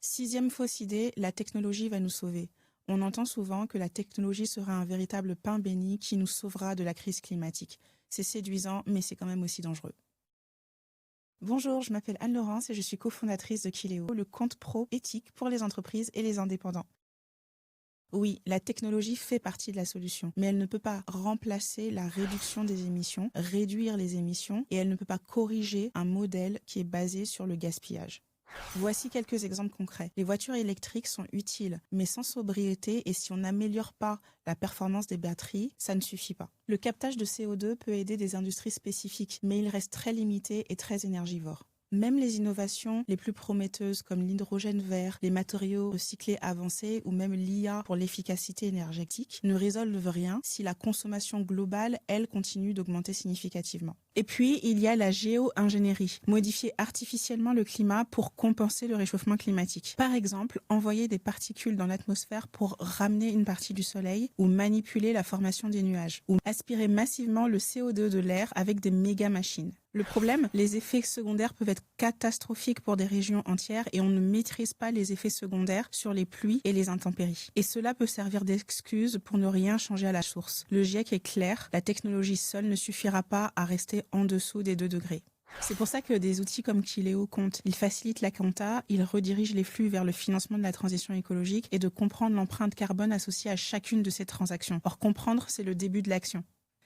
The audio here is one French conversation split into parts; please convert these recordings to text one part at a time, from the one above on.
Sixième fausse idée, la technologie va nous sauver. On entend souvent que la technologie sera un véritable pain béni qui nous sauvera de la crise climatique. C'est séduisant, mais c'est quand même aussi dangereux. Bonjour, je m'appelle Anne-Laurence et je suis cofondatrice de Kileo, le compte pro éthique pour les entreprises et les indépendants. Oui, la technologie fait partie de la solution, mais elle ne peut pas remplacer la réduction des émissions, réduire les émissions, et elle ne peut pas corriger un modèle qui est basé sur le gaspillage. Voici quelques exemples concrets. Les voitures électriques sont utiles, mais sans sobriété et si on n'améliore pas la performance des batteries, ça ne suffit pas. Le captage de CO2 peut aider des industries spécifiques, mais il reste très limité et très énergivore. Même les innovations les plus prometteuses comme l'hydrogène vert, les matériaux recyclés avancés ou même l'IA pour l'efficacité énergétique ne résolvent rien si la consommation globale, elle, continue d'augmenter significativement. Et puis, il y a la géo-ingénierie, modifier artificiellement le climat pour compenser le réchauffement climatique. Par exemple, envoyer des particules dans l'atmosphère pour ramener une partie du soleil ou manipuler la formation des nuages, ou aspirer massivement le CO2 de l'air avec des méga-machines. Le problème, les effets secondaires peuvent être catastrophiques pour des régions entières et on ne maîtrise pas les effets secondaires sur les pluies et les intempéries. Et cela peut servir d'excuse pour ne rien changer à la source. Le GIEC est clair, la technologie seule ne suffira pas à rester en dessous des 2 degrés. C'est pour ça que des outils comme Kileo comptent. Ils facilitent la compta, ils redirigent les flux vers le financement de la transition écologique et de comprendre l'empreinte carbone associée à chacune de ces transactions. Or, comprendre, c'est le début de l'action.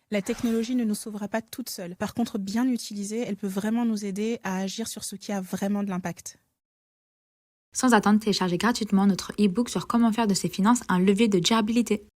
La technologie ne nous sauvera pas toute seule. Par contre, bien utilisée, elle peut vraiment nous aider à agir sur ce qui a vraiment de l'impact. Sans attendre, téléchargez gratuitement notre e-book sur comment faire de ses finances un levier de durabilité.